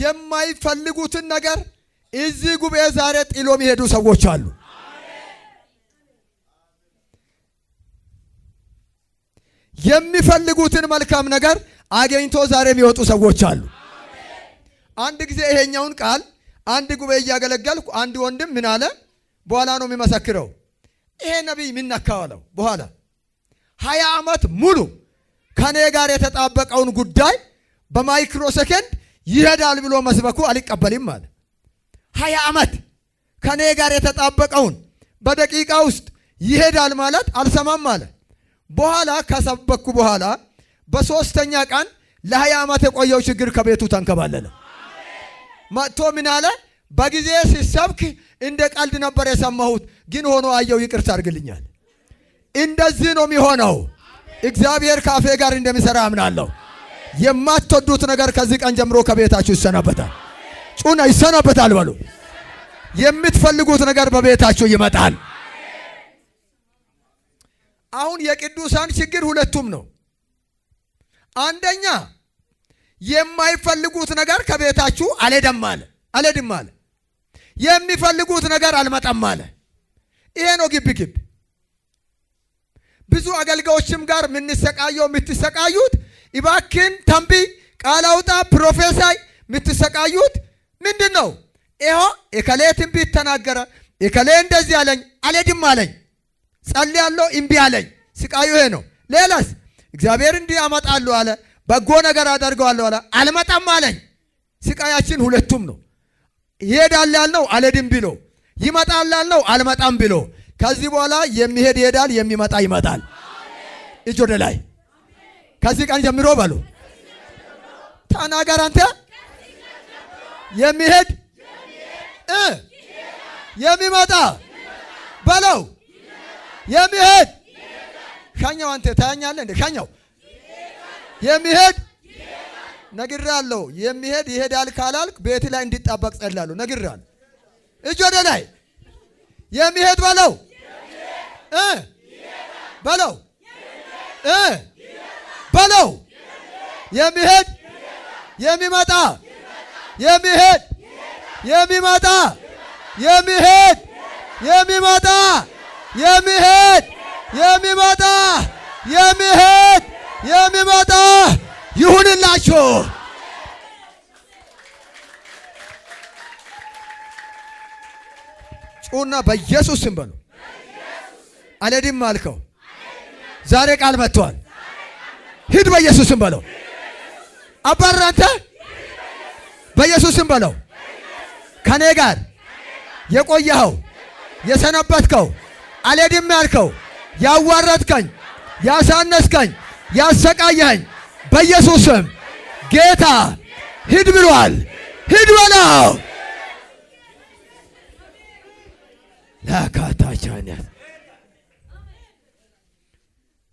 የማይፈልጉትን ነገር እዚህ ጉባኤ ዛሬ ጥሎ የሚሄዱ ሰዎች አሉ። የሚፈልጉትን መልካም ነገር አገኝቶ ዛሬ የሚወጡ ሰዎች አሉ። አንድ ጊዜ ይሄኛውን ቃል አንድ ጉባኤ እያገለገልኩ አንድ ወንድም ምን አለ? በኋላ ነው የሚመሰክረው። ይሄ ነቢይ ምን ነካው አለው። በኋላ 20 ዓመት ሙሉ ከኔ ጋር የተጣበቀውን ጉዳይ በማይክሮ ሰከንድ ይሄዳል ብሎ መስበኩ አልቀበልም አለ። 20 ዓመት ከኔ ጋር የተጣበቀውን በደቂቃ ውስጥ ይሄዳል ማለት አልሰማም አለ። በኋላ ከሰበኩ በኋላ በሶስተኛ ቀን ለ20 ዓመት የቆየው ችግር ከቤቱ ተንከባለለ። መጥቶ ምን አለ? በጊዜ ሲሰብክ እንደ ቀልድ ነበር የሰማሁት፣ ግን ሆኖ አየው፣ ይቅርታ አድርግልኛል። እንደዚህ ነው የሚሆነው። እግዚአብሔር ካፌ ጋር እንደሚሰራ አምናለሁ። የማትወዱት ነገር ከዚህ ቀን ጀምሮ ከቤታችሁ ይሰናበታል። ጩና ይሰናበታል በሉ። የምትፈልጉት ነገር በቤታችሁ ይመጣል። አሁን የቅዱሳን ችግር ሁለቱም ነው። አንደኛ የማይፈልጉት ነገር ከቤታችሁ አልሄድም አለ። የሚፈልጉት ነገር አልመጣም አለ። ይሄ ነው ግብ። ብዙ አገልጋዮችም ጋር የምትሰቃዩት እባክን ተንቢ ቃል አውጣ ፕሮፌሳይ የምትሰቃዩት ምንድን ነው? ይኸው እከሌ ትንቢት ተናገረ፣ እከሌ እንደዚህ አለኝ፣ አልሄድም አለኝ፣ ጸልያለሁ እምቢ አለኝ። ስቃዩ ይሄ ነው። ሌላስ እግዚአብሔር እንዲህ አመጣለሁ አለ፣ በጎ ነገር አደርገዋለሁ አለ፣ አልመጣም አለኝ። ስቃያችን ሁለቱም ነው። ይሄዳል ያልነው አልሄድም ብሎ፣ ይመጣል ያልነው አልመጣም ብሎ። ከዚህ በኋላ የሚሄድ ይሄዳል፣ የሚመጣ ይመጣል። እጅ ወደ ላይ። ከዚህ ቀን ጀምሮ በሉ ተናገር አንተ። የሚሄድ የሚመጣ በለው። የሚሄድ ሻኛው አንተ ታያኛለህ እንደ ሻኛው የሚሄድ ነግሬሃለሁ። የሚሄድ ይሄዳል ካላልክ ቤት ላይ እንዲጣበቅ ጸልያለሁ። ነግሬሃለሁ። እጅ ወደ ላይ። የሚሄድ በለው በለው በለው። የሚሄድ የሚመጣ የሚሄድ የሚመጣ የሚሄድ የሚመጣ የሚሄድ የሚመጣ የሚሄድ የሚመጣ ይሁንላችሁ። ጩና በኢየሱስ ስም በሉ። አልሄድም አልከው፣ ዛሬ ቃል መጥቷል። ሂድ በኢየሱስ ስም በለው። አባርር አንተ በኢየሱስ ስም በለው። ከኔ ጋር የቆየኸው የሰነበትከው አልሄድም ያልከው ያዋረድከኝ ያሳነስከኝ ያሰቃየኸኝ በኢየሱስ ስም ጌታ ሂድ ብሏል። ሂድ በለው። ላካታቻንያት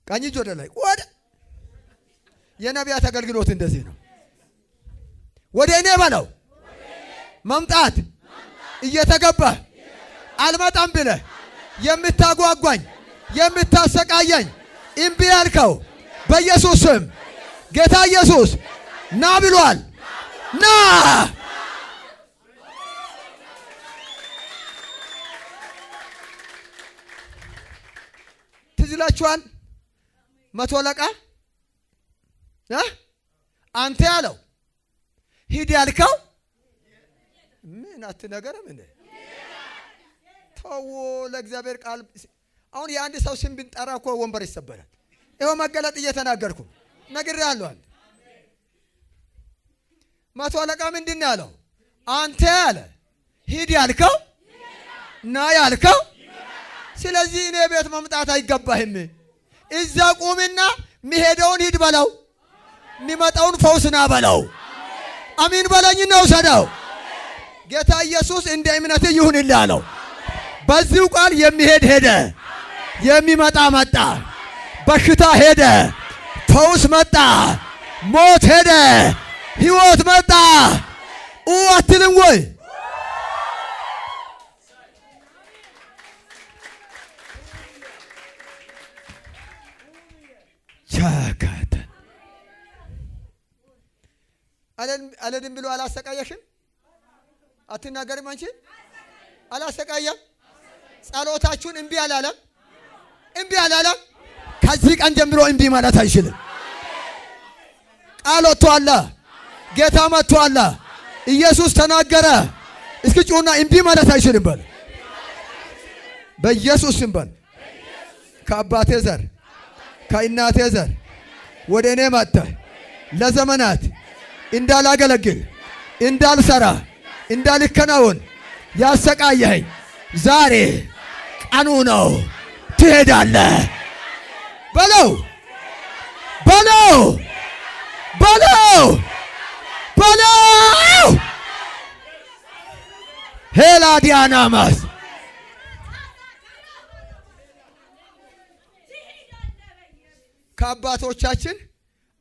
ቀኝ እጅ ወደ ላይ። ወደ የነቢያት አገልግሎት እንደዚህ ነው። ወደ እኔ በለው። መምጣት እየተገባ አልመጣም ብለህ የምታጓጓኝ የምታሰቃየኝ እምቢ ያልከው በኢየሱስ ስም ጌታ ኢየሱስ ና ብሏል። ና ትዝ ይላችኋል። መቶ አለቃ አንተ ያለው ሂድ ያልከው ምን አትነገርም እንዴ? ተው ለእግዚአብሔር ቃል። አሁን የአንድ ሰው ስም ብንጠራ እኮ ወንበር ይሰበራል። ይኸው መገለጥ እየተናገርኩ ነግሬሃለሁ። መቶ አለቃ ምንድን ነው ያለው? አንተ ያለ ሂድ ያልከው ና ያልከው። ስለዚህ እኔ ቤት መምጣት አይገባህም። እዛ ቁምና የሚሄደውን ሂድ በለው፣ የሚመጣውን ፈውስና በለው። አሚን በለኝ ነው ሰደው። ጌታ ኢየሱስ እንደ እምነት ይሁንልህ አለው። በዚሁ ቃል የሚሄድ ሄደ፣ የሚመጣ መጣ፣ በሽታ ሄደ፣ ፈውስ መጣ፣ ሞት ሄደ፣ ሕይወት መጣ። አትልም ወይ? ቻካተ አለድም ብሎ አላሰቃየሽም? አትናገርም አንቺ? አላሰቃየም? ጸሎታችሁን እምቢ አላለም? እምቢ አላለም? ከዚህ ቀን ጀምሮ እምቢ ማለት አይችልም። ቃል ወጥቷል። ጌታ መጥቷል። ኢየሱስ ተናገረ። እስኪ ጩና እምቢ ማለት አይችልም በል። በኢየሱስ ስም በል። ከአባቴ ዘር ከእናቴ ዘር ወደ እኔ መጥተህ ለዘመናት እንዳላገለግል እንዳልሰራ እንዳልከናወን ያሰቃየኸኝ ዛሬ ቀኑ ነው። ትሄዳለህ በለው በለው በለው በለው። ሄላ ዲያናማስ ከአባቶቻችን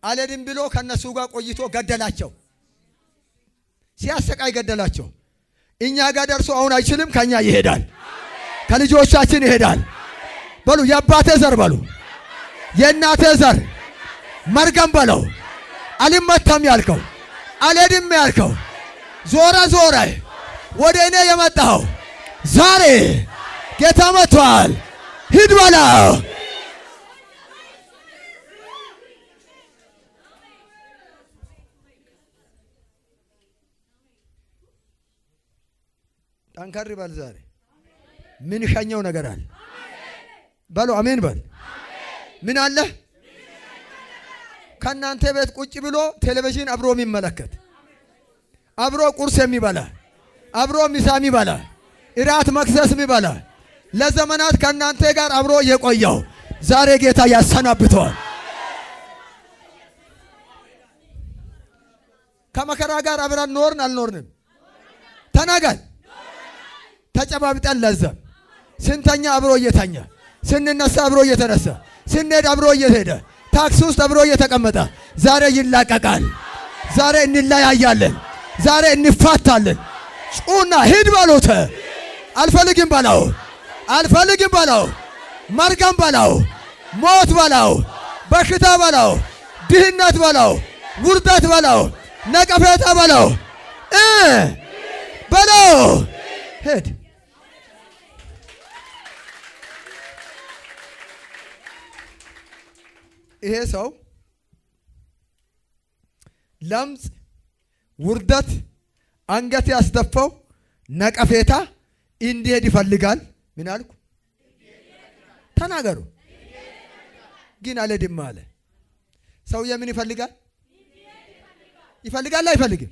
አለድም ብሎ ከነሱ ጋር ቆይቶ ገደላቸው። ሲያሰቃይ ገደላቸው። እኛ ጋር ደርሶ አሁን አይችልም። ከኛ ይሄዳል። ከልጆቻችን ይሄዳል። በሉ የአባቴ ዘር በሉ የእናቴ ዘር መርገም በለው። አልመታም ያልከው አልሄድም ያልከው ዞረ ዞረ ወደ እኔ የመጣው ዛሬ ጌታ መጥቷል። ሂድ በለው። ጠንከር በል። ዛሬ ምን ሸኘው ነገር አለ በሉ። አሜን በል። ምን አለ? ከእናንተ ቤት ቁጭ ብሎ ቴሌቪዥን አብሮ የሚመለከት አብሮ ቁርስ የሚበላ አብሮ ምሳ የሚበላ እራት መክሰስ የሚበላ ለዘመናት ከእናንተ ጋር አብሮ የቆየው ዛሬ ጌታ ያሰናብተዋል። ከመከራ ጋር አብረን ኖርን አልኖርንም? ተናገር። ተጨባብጠን ለዘብ ስንተኛ አብሮ እየተኛ ስንነሳ አብሮ እየተነሳ ስንሄድ አብሮ እየሄደ ታክሲ ውስጥ አብሮ እየተቀመጠ ዛሬ ይላቀቃል። ዛሬ እንለያያለን። ዛሬ እንፋታለን። ጩና ሂድ በሉት። አልፈልግም በለው። አልፈልግም በለው። መርገም በለው። ሞት በለው። በሽታ በለው። ድህነት በለው። ውርደት በለው። ነቀፌታ በለው በለው። ሂድ። ይሄ ሰው ለምጽ፣ ውርደት፣ አንገት ያስደፋው ነቀፌታ እንዲሄድ ይፈልጋል። ምን አልኩ? ተናገሩ። ግን አልሄድም አለ። ሰውዬ ምን ይፈልጋል? ይፈልጋል አይፈልግም?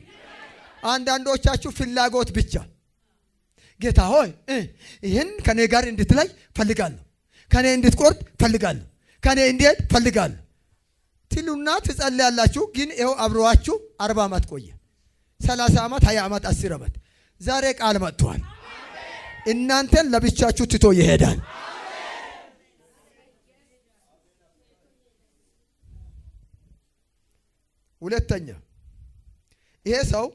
አንዳንዶቻችሁ ፍላጎት ብቻ ጌታ ሆይ ይህን ከኔ ጋር እንድትለይ ፈልጋለሁ፣ ከኔ እንድትቆርጥ ፈልጋለሁ፣ ከኔ እንዴት ፈልጋለሁ ትሉና ትጸልያላችሁ። ግን ይኸው አብረዋችሁ 40 ዓመት ቆየ፣ 30 ዓመት፣ 20 ዓመት፣ 10 ዓመት። ዛሬ ቃል መጥቷል። እናንተን ለብቻችሁ ትቶ ይሄዳል። ሁለተኛ ይሄ ሰው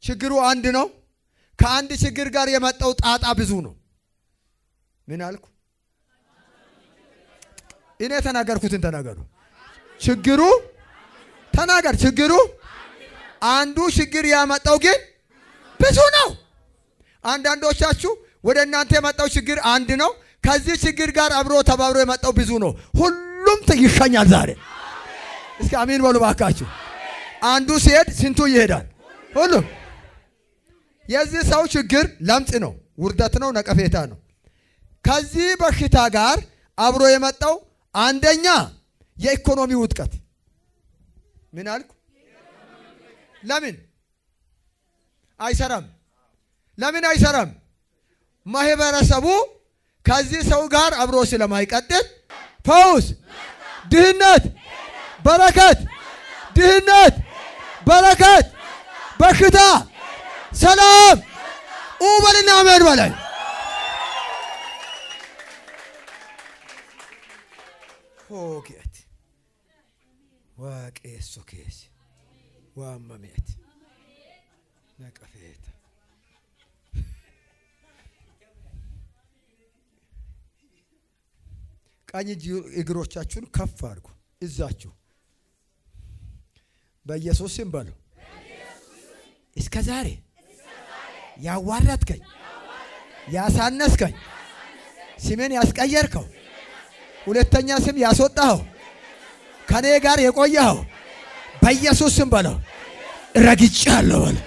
ችግሩ አንድ ነው። ከአንድ ችግር ጋር የመጣው ጣጣ ብዙ ነው። ምን አልኩ? እኔ ተናገርኩትን ተናገሩ። ችግሩ ተናገር። ችግሩ አንዱ ችግር ያመጣው ግን ብዙ ነው። አንዳንዶቻችሁ ወደ እናንተ የመጣው ችግር አንድ ነው። ከዚህ ችግር ጋር አብሮ ተባብሮ የመጣው ብዙ ነው። ሁሉም ይሸኛል ዛሬ። እስኪ አሜን በሉ ባካችሁ። አንዱ ሲሄድ ስንቱ ይሄዳል? ሁሉም። የዚህ ሰው ችግር ለምጽ ነው፣ ውርደት ነው፣ ነቀፌታ ነው። ከዚህ በሽታ ጋር አብሮ የመጣው አንደኛ የኢኮኖሚ ውድቀት። ምን አልኩ? ለምን አይሰራም? ለምን አይሰራም? ማህበረሰቡ ከዚህ ሰው ጋር አብሮ ስለማይቀጥል ፈውስ፣ ድህነት፣ በረከት፣ ድህነት፣ በረከት፣ በሽታ፣ ሰላም ኡበልና አሜን በላይ ሆጌት ዋቄሶ ኬስ ዋማሜት ነቀፌታ ቀኝ እግሮቻችሁን ከፍ አድርጉ። እዛችሁ በኢየሱስ ስም በሉ። እስከ ዛሬ ያዋረድከኝ፣ ያሳነስከኝ፣ ስሜን ያስቀየርከው፣ ሁለተኛ ስም ያስወጣኸው፣ ከኔ ጋር የቆየኸው በኢየሱስ ስም በለው ረግጬአለሁ በለው።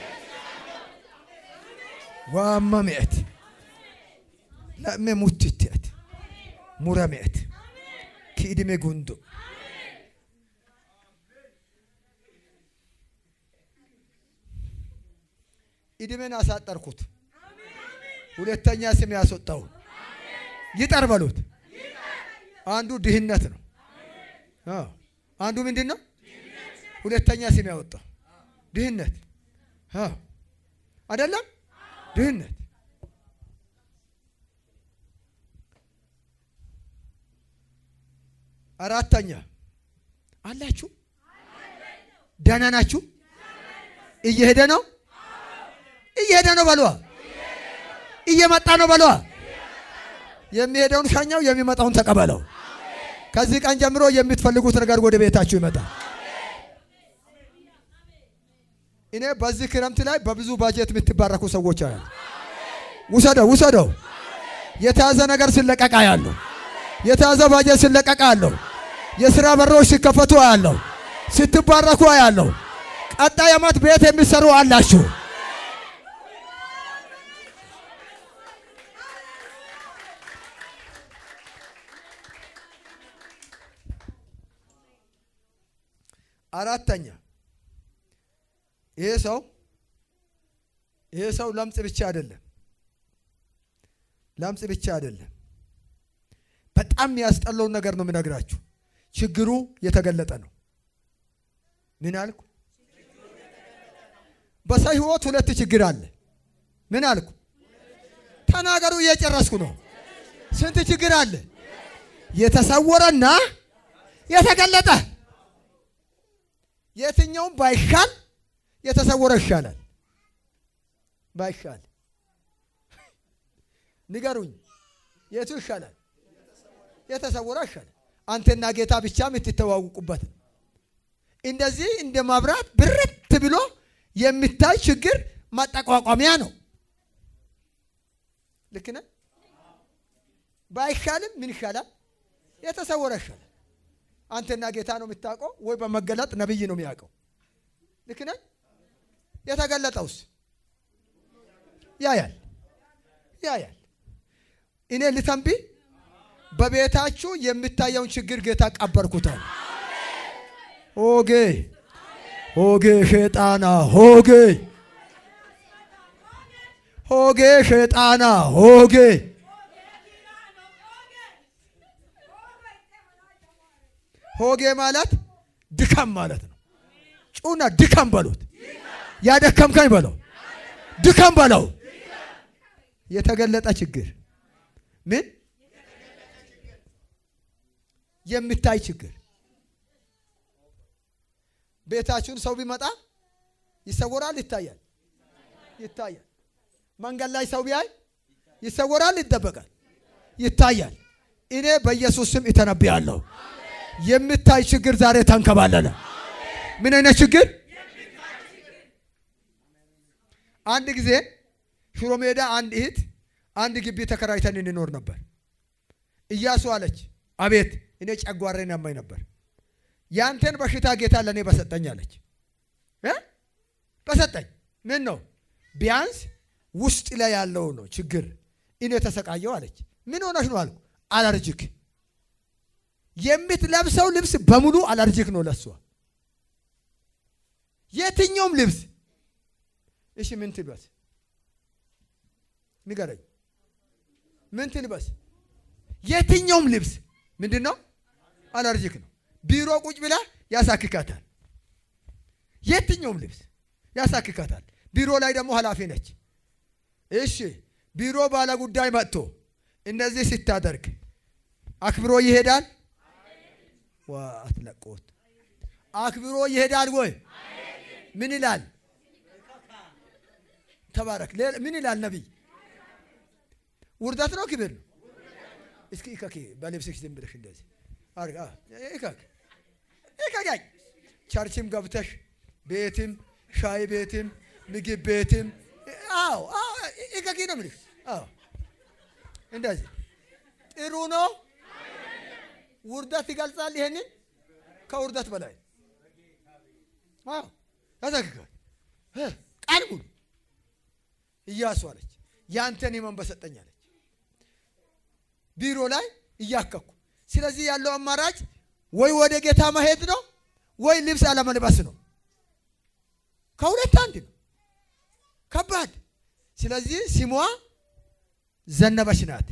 ዋማሜት ለመሙትት ሙራሜት ከእድሜ ጉንዱ እድሜን አሳጠርኩት። ሁለተኛ ስም ያስወጣው ይጠር በሉት። አንዱ ድህነት ነው። አንዱ ምንድን ነው? ሁለተኛ ስም ያወጣው ድህነት አይደለም? ድህነት አራተኛ አላችሁ? ደህና ናችሁ? እየሄደ ነው፣ እየሄደ ነው በሏ። እየመጣ ነው በሏ። የሚሄደውን ሻኛው፣ የሚመጣውን ተቀበለው። ከዚህ ቀን ጀምሮ የምትፈልጉት ነገር ወደ ቤታችሁ ይመጣል። እኔ በዚህ ክረምት ላይ በብዙ ባጀት የምትባረኩ ሰዎች አሉ። ውሰደው። የተያዘ ነገር ሲለቀቅ አያለሁ። የተያዘ ባጀት ሲለቀቅ አያለሁ። የሥራ በሮች ሲከፈቱ አያለሁ። ስትባረኩ አያለሁ። ቀጣይ ዓመት ቤት የሚሰሩ አላችሁ። አራተኛ ይሄ ሰው ለምጽ ብቻ አይደለም። በጣም የሚያስጠላውን ነገር ነው የምነግራችሁ። ችግሩ የተገለጠ ነው። ምን አልኩ? በሰው ሕይወት ሁለት ችግር አለ። ምን አልኩ? ተናገሩ፣ እየጨረስኩ ነው። ስንት ችግር አለ? የተሰወረና የተገለጠ። የትኛውም ባይሻል የተሰወረ ይሻላል። ባይሻል ንገሩኝ፣ የቱ ይሻላል? የተሰወረ ይሻላል። አንተና ጌታ ብቻ የምትተዋወቁበት እንደዚህ እንደ ማብራት ብርት ብሎ የሚታይ ችግር ማጠቋቋሚያ ነው። ልክ ነህ? ባይሻልም ምን ይሻላል? የተሰወረ ይሻላል። አንተና ጌታ ነው የምታውቀው፣ ወይ በመገለጥ ነብይ ነው የሚያውቀው። ልክ ነህ? የተገለጠውስ ያያል። እኔ ልተንቢ በቤታችሁ የሚታየውን ችግር ጌታ ቀበርኩታል። ሆጌ ሸጣና ሆጌ ሸጣና ሆጌ ማለት ድካም ማለት ነው። ጩና ድካም በሉት። ያደከምከኝ በለው። ድካም በለው። የተገለጠ ችግር ምን? የሚታይ ችግር። ቤታችሁን ሰው ቢመጣ ይሰወራል፣ ይታያል። መንገድ ላይ ሰው ቢያይ ይሰወራል፣ ይደበቃል፣ ይታያል። እኔ በኢየሱስ ስም እተነብያለሁ። የሚታይ ችግር ዛሬ ተንከባለለ። ምን አይነት ችግር? አንድ ጊዜ ሽሮ ሜዳ አንድ እህት አንድ ግቢ ተከራይተን እንኖር ነበር። ኢያሱ አለች፣ አቤት። እኔ ጨጓራዬን ያመኝ ነበር። ያንተን በሽታ ጌታ ለኔ በሰጠኝ አለች። በሰጠኝ ምን ነው? ቢያንስ ውስጥ ላይ ያለው ነው ችግር። እኔ ተሰቃየው አለች። ምን ሆነሽ ነው አልኩ። አለርጂክ። የምትለብሰው ልብስ በሙሉ አለርጂክ ነው ለሷ። የትኛውም ልብስ። እሺ ምን ትልበስ? ንገረኝ። ምን ትልበስ? የትኛውም ልብስ ምንድነው? አለርጂክ ነው። ቢሮ ቁጭ ብላ ያሳክካታል። የትኛውም ልብስ ያሳክካታል። ቢሮ ላይ ደግሞ ኃላፊ ነች። እሺ ቢሮ ባለ ጉዳይ መጥቶ እንደዚህ ሲታደርግ አክብሮ ይሄዳል? አትለቆት። አክብሮ ይሄዳል ወይ? ምን ይላል? ተባረክ። ምን ይላል ነቢይ? ውርደት ነው ክብር ነው? እስኪ እከክ በልብስሽ ዝም ብለሽ እንደዚህ አርጋ እከክ ቸርችም ገብተሽ ቤትም ሻይ ቤትም ምግብ ቤትም አዎ እከኪ ነው የምልሽ። አዎ እንደዚህ ጥሩ ነው። ውርደት ይገልጻል። ይሄንን ከውርደት በላይ አዎ ያዘግጋል። ቃል ሙሉ ኢያሱ አለች ያንተን የመን በሰጠኝ አለች ቢሮ ላይ እያከኩ። ስለዚህ ያለው አማራጭ ወይ ወደ ጌታ መሄድ ነው ወይ ልብስ አለመልበስ ነው። ከሁለት አንድ ነው። ከባድ። ስለዚህ ስሟ ዘነበች ናት።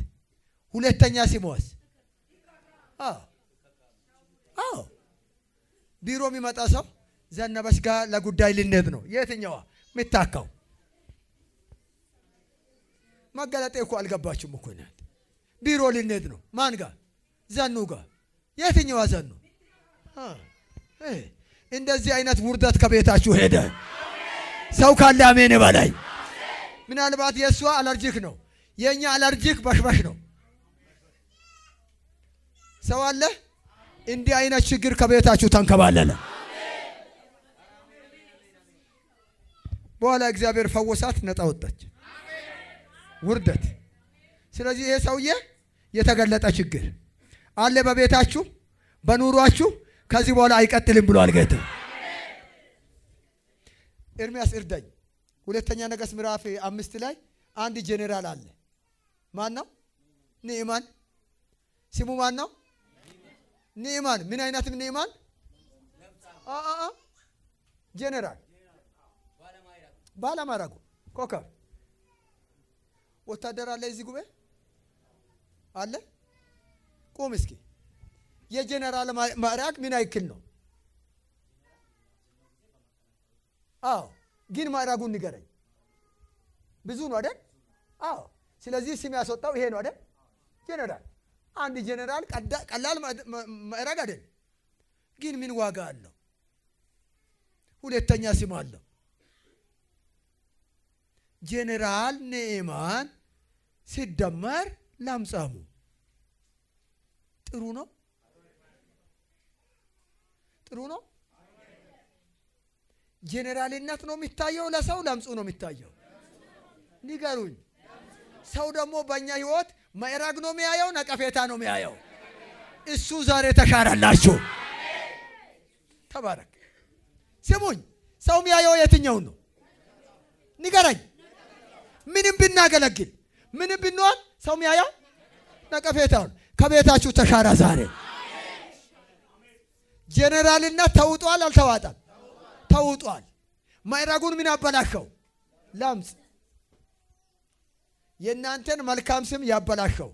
ሁለተኛ ስሟስ አዎ ቢሮ የሚመጣ ሰው ዘነበች ጋር ለጉዳይ ልንሄድ ነው። የትኛዋ የምታካው መገለጤ እኮ አልገባችሁም እኮ ናት። ቢሮ ልንሄድ ነው። ማን ጋር? ዘኑ ጋር። የትኛዋ ዘኑ? እንደዚህ አይነት ውርደት ከቤታችሁ ሄደ። ሰው ካለ አሜን በላይ። ምናልባት የእሷ አለርጂክ ነው፣ የእኛ አለርጂክ በሽበሽ ነው። ሰው አለ። እንዲህ አይነት ችግር ከቤታችሁ ተንከባለለ። በኋላ እግዚአብሔር ፈወሳት፣ ነፃ ወጣች። ውርደት። ስለዚህ ይሄ ሰውዬ የተገለጠ ችግር አለ በቤታችሁ በኑሯችሁ። ከዚህ በኋላ አይቀጥልም ብሏል ጌታ። ኤርምያስ እርዳኝ። ሁለተኛ ነገሥት ምዕራፍ 5 ላይ አንድ ጄኔራል አለ። ማን ነው? ንዕማን። ስሙ ማን ነው? ንዕማን። ምን አይነት ንዕማን? ጄኔራል ባለማዕረጉ ኮከብ ወታደር አለ። እዚህ ጉባኤ አለ። ቁም እስኪ። የጄኔራል ማዕረግ ምን አይክል ነው? አዎ ግን ማዕረጉን ንገረኝ። ብዙ ነው አይደል? አዎ። ስለዚህ ስም ያስወጣው ይሄ ነው አይደል? ጄኔራል። አንድ ጄኔራል ቀላል ማዕረግ አይደል? ግን ምን ዋጋ አለው? ሁለተኛ ስም አለው። ጄኔራል ንዕማን ሲደመር ለምጻሙ ጥሩ ነው። ጥሩ ነው። ጄኔራልነት ነው የሚታየው ለሰው፣ ለምጹ ነው የሚታየው? ንገሩኝ። ሰው ደግሞ በእኛ ህይወት ማዕረግ ነው የሚያየው፣ ነቀፌታ ነው የሚያየው። እሱ ዛሬ ተሻራላችሁ። ተባረክ። ስሙኝ፣ ሰው የሚያየው የትኛውን ነው? ንገረኝ። ምንም ብናገለግል ምንም ብንሆን ሰው የሚያየው ነቀፌታውን። ከቤታችሁ ተሻራ ዛሬ። ጄኔራልነት ተውጧል አልተዋጠም? ተውጧል። ማዕረጉን ምን አበላሸው? ለምጽ። የእናንተን መልካም ስም ያበላሸው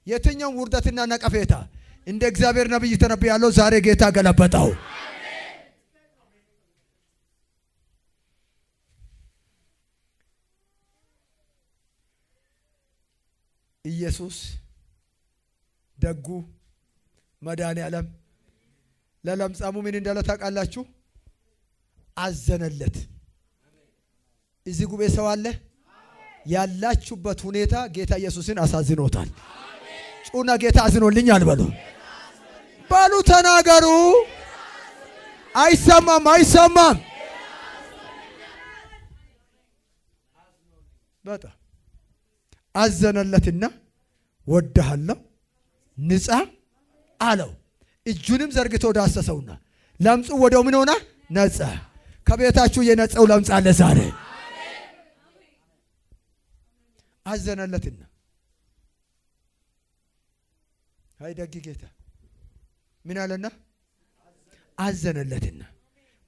የትኛውም ውርደትና ነቀፌታ እንደ እግዚአብሔር ነብይ ተነብያለሁ። ዛሬ ጌታ ገለበጠው። ኢየሱስ ደጉ መድኃኔዓለም ለለምጻሙ ምን እንዳለ ታውቃላችሁ? አዘነለት። እዚህ ጉባኤ ሰው አለ። ያላችሁበት ሁኔታ ጌታ ኢየሱስን አሳዝኖታል። ጩና ጌታ አዝኖልኛል በሉ። ባሉ ተናገሩ። አይሰማም፣ አይሰማም። በጣም አዘነለትና ወድሃለሁ ንጻ አለው። እጁንም ዘርግቶ ዳሰሰውና ለምጹ ወዲያው ምን ሆነ? ነጻ። ከቤታችሁ የነጻው ለምጽ አለ ዛሬ። አዘነለትና አይ ደግ ጌታ ምን አለና? አዘነለትና።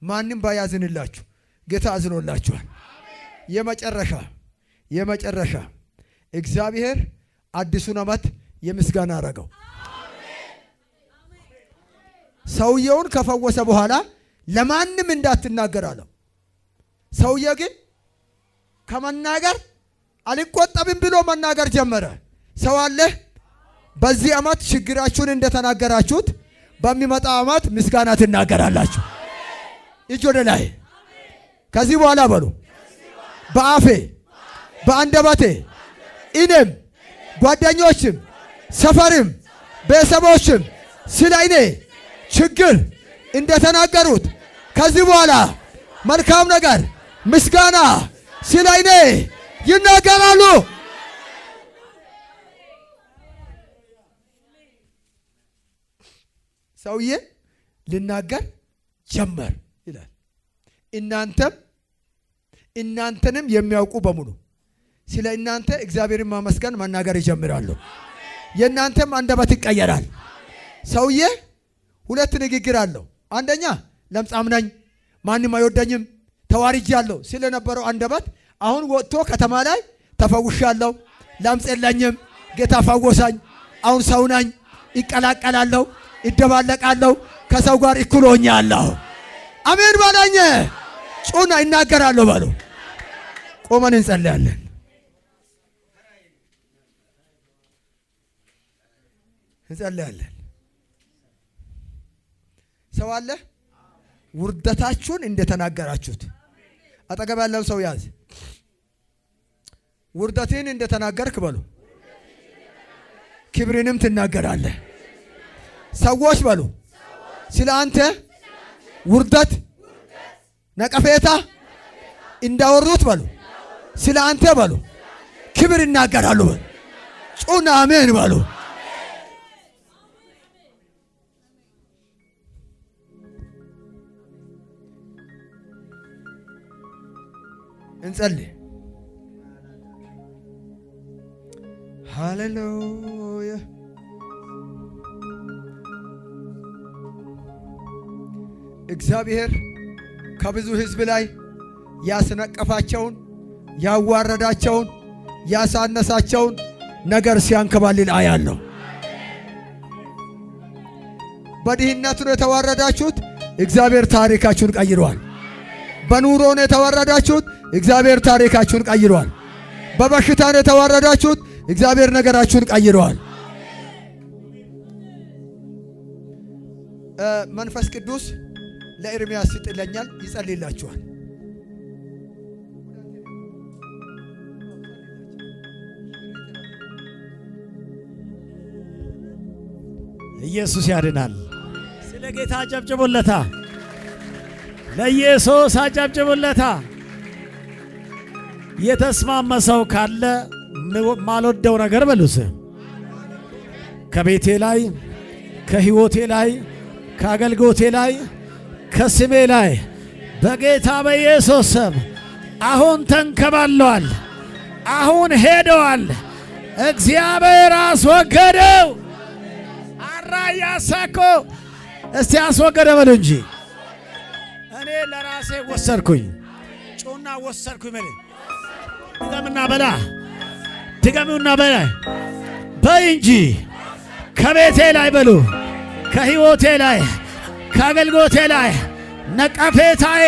ማንም ባያዝንላችሁ ጌታ አዝኖላችኋል። የመጨረሻ እግዚአብሔር አዲሱን ዓመት የምስጋና አረገው። ሰውየውን ከፈወሰ በኋላ ለማንም እንዳትናገር አለው። ሰውየ ግን ከመናገር አልቆጠብም ብሎ መናገር ጀመረ። ሰው አለ። በዚህ ዓመት ችግራችሁን እንደተናገራችሁት በሚመጣ ዓመት ምስጋና ትናገራላችሁ። እጅ ወደ ላይ። ከዚህ በኋላ በሉ በአፌ በአንደበቴ እኔም ጓደኞችም ሰፈርም ቤተሰቦችም ስለ እኔ ችግር እንደተናገሩት ከዚህ በኋላ መልካም ነገር ምስጋና ስለ እኔ ይናገራሉ። ሰውዬ ልናገር ጀመር ይላል። እናንተንም የሚያውቁ በሙሉ ስለ እናንተ እግዚአብሔርን ማመስገን መናገር ይጀምራሉ። የእናንተም አንደበት ይቀየራል። ሰውዬ ሁለት ንግግር አለው። አንደኛ ለምጻም ነኝ፣ ማንም አይወደኝም፣ ተዋርጃለሁ ስለነበረው አንደበት አሁን ወጥቶ ከተማ ላይ ተፈውሻለሁ፣ ለምጽ የለኝም፣ ጌታ ፈወሰኝ፣ አሁን ሰው ነኝ፣ ይቀላቀላለሁ፣ ይደባለቃለሁ፣ ከሰው ጋር እኩል ሆኛለሁ። አሜን ባላኝ ጩና ይናገራሉ በሉ። ቆመን እንጸልያለን። ሰው አለ ውርደታችሁን እንደተናገራችሁት አጠገብ ያለው ሰው ያዝ። ውርደትን እንደተናገርክ በሉ ክብርንም ትናገራለህ። ሰዎች በሉ ስለ አንተ ውርደት ነቀፌታ እንዳወሩት በሉ ስለ አንተ በሉ ክብር ይናገራሉ በሉ። ጩና አሜን በሉ። እንጸልይ። ሃሌሉያ። እግዚአብሔር ከብዙ ሕዝብ ላይ ያስነቀፋቸውን፣ ያዋረዳቸውን፣ ያሳነሳቸውን ነገር ሲያንከባልል አያለሁ። በድህነት ነው የተዋረዳችሁት፣ እግዚአብሔር ታሪካችሁን ቀይሯል። በኑሮ ነው የተዋረዳችሁት፣ እግዚአብሔር ታሪካችሁን ቀይሯል። በበሽታ ነው የተዋረዳችሁት፣ እግዚአብሔር ነገራችሁን ቀይሯል። መንፈስ ቅዱስ ለኤርምያስ ይጥለኛል፣ ይጸልይላችኋል። ኢየሱስ ያድናል። ስለ ጌታ አጨብጭቡለታ። ለኢየሱስ አጨብጭቡለታ። የተስማማ ሰው ካለ ማልወደው ነገር በሉስ ከቤቴ ላይ፣ ከህይወቴ ላይ፣ ከአገልግሎቴ ላይ፣ ከስሜ ላይ በጌታ በኢየሱስ ስም አሁን ተንከባለዋል፣ አሁን ሄደዋል። እግዚአብሔር አስወገደው። አራያ ሳኮ እስቲ አስወገደ በሉ እንጂ እኔ ለራሴ ወሰድኩኝ። ጩና ወሰድኩኝ በል። ድገምና በላ፣ ድገምና በላ በይ እንጂ ከቤቴ ላይ በሉ፣ ከህይወቴ ላይ፣ ከአገልግሎቴ ላይ ነቀፌታዬ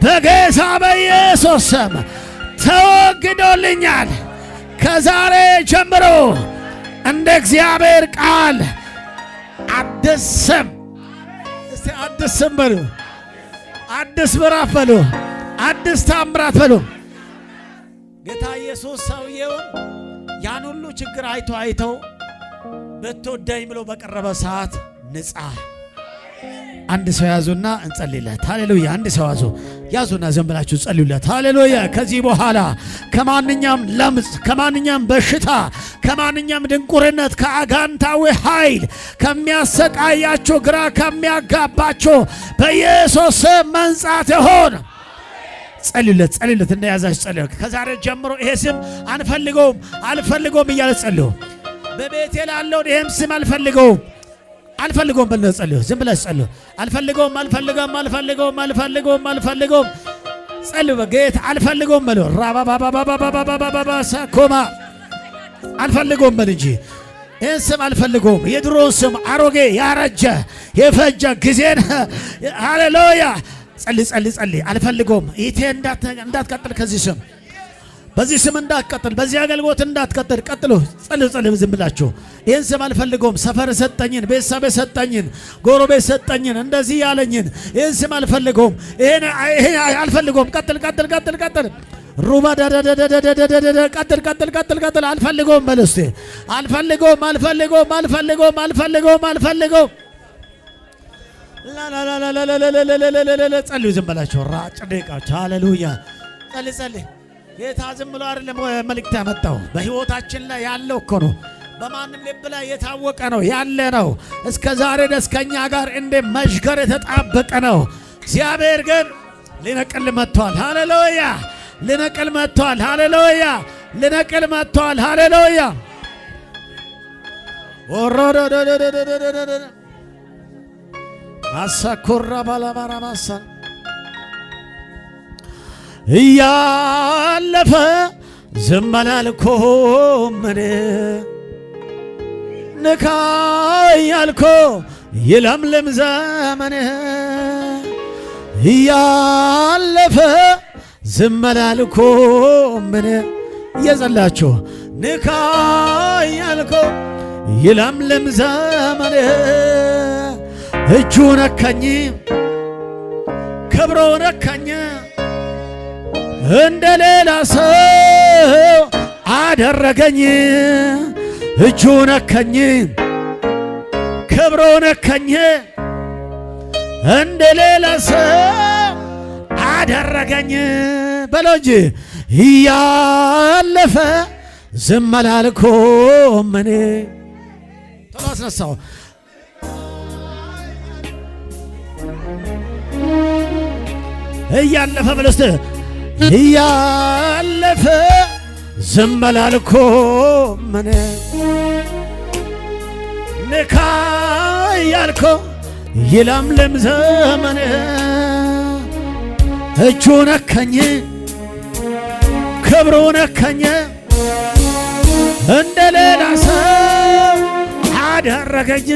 በጌታ በኢየሱስ ስም ተወግዶልኛል። ከዛሬ ጀምሮ እንደ እግዚአብሔር ቃል አዲስ ስም፣ እስቲ አዲስ ስም በሉ፣ አዲስ ምዕራፍ በሉ፣ አዲስ ታምራት በሉ። ጌታ ኢየሱስ ሰውየውን ያን ሁሉ ችግር አይተው ብትወደኝ ብሎ በቀረበ ሰዓት ንጻ። አንድ ሰው ያዙና እንጸልይለት። ሃሌሉያ። አንድ ሰው ያዙና ዝም ብላችሁ ጸልዩለት። ሃሌሉያ። ከዚህ በኋላ ከማንኛውም ለምጽ፣ ከማንኛውም በሽታ፣ ከማንኛውም ድንቁርነት፣ ከአጋንንታዊ ኃይል ከሚያሰቃያችሁ፣ ግራ ከሚያጋባችሁ በኢየሱስ ስም መንጻት ይሁን። ጸልዩለት፣ እንደያዛችሁ ጸልዩ። ከዛሬ ጀምሮ ይሄ ስም አልፈልገውም እያለ ጸልዩ። በቤቴ ላለውን ይሄም ስም አልፈልገውም በል ጸልዩ። ዝም ብለህ ጸልዩ። አልፈልገውም ጸልዩ። በጌታ አልፈልገውም በል። ራባባባባባባባባባ ሳኮማ አልፈልገውም በል እንጂ ይህን ስም አልፈልገውም። የድሮውን ስም አሮጌ፣ ያረጀ፣ የፈጀ ጊዜን ሃሌሉያ። ጸልይ። አልፈልገውም። ይቴ እንዳትቀጥል ከዚህ ስም በዚህ ስም እንዳትቀጥል፣ በዚህ አገልግሎት እንዳትቀጥል። ቀጥሉ፣ ጸልዩ። ዝም ብላችሁ ይህን ስም አልፈልገውም። ሰፈር ሰጠኝን፣ ቤተሰብ ሰጠኝን፣ ጎረቤት ሰጠኝን፣ እንደዚህ ያለኝን ይህን ስም አልፈልገውም። ይሄን አልፈልገውም። ቀጥል። ሩባ ዳዳዳዳዳዳዳዳ ቀጥል። አልፈልገውም በል እስቲ። አልፈልገውም። ጸልዩ። ዝም ብላችሁ ጭዴቃችሁ። ሃሌሉያ። ጸልይ። ጌታ ዝም ብሎ አይደለም መልእክት ያመጣው፣ በሕይወታችን ላይ ያለው እኮ ነው። በማንም ልብ ላይ የታወቀ ነው ያለ ነው። እስከ ዛሬ ድረስ ከእኛ ጋር እንደ መሽገር የተጣበቀ ነው። እግዚአብሔር ግን ሊነቅል መጥቷል። ሃሌሉያ! ሊነቅል መጥቷል። ሃሌሉያ! ሊነቅል መጥቷል። ሃሌሉያ! አሳኮራ ባላባራ ማሳ እያለፈ ዝም አላልኩም እኔ ንካ እያልኩ ይለምልም ዘመን እያለፈ ዝም አላልኩም እኔ እየጸላችሁ ንካ እያልኩ ይለምልም ዘመን እጁ ነካኝ ክብሩ ነካኝ እንደ ሌላ ሰው አደረገኝ እጁ ነካኝ ክብሩ ነካኝ እንደ ሌላ ሰው አደረገኝ በለው እንጂ እያለፈ ዝም አላልኩም እኔ ቶሎ አስነሳው እያለፈ በለስተ እያለፈ ዝም አላልኩም እኔ ንካ እያልኩ ይለምልም ዘመን እጁ ነካኝ ክብሩ ነካኝ እንደ ሌላ ሰው አደረገኝ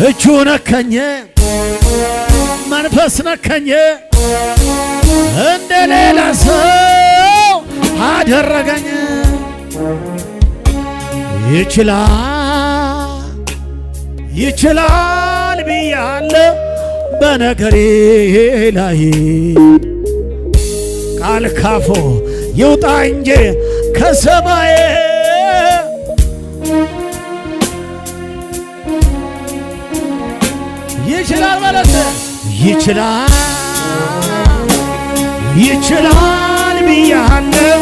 እጁ ነካኝ መንፈስ ነካኝ እንደ ሌላ ሰው አደረገኝ ይችላል ብያለሁ በነገሬ ላይ ቃል ካፎ ይውጣ እንጂ ከሰማይ ይችላል ማለት ይችላል ብያለሁ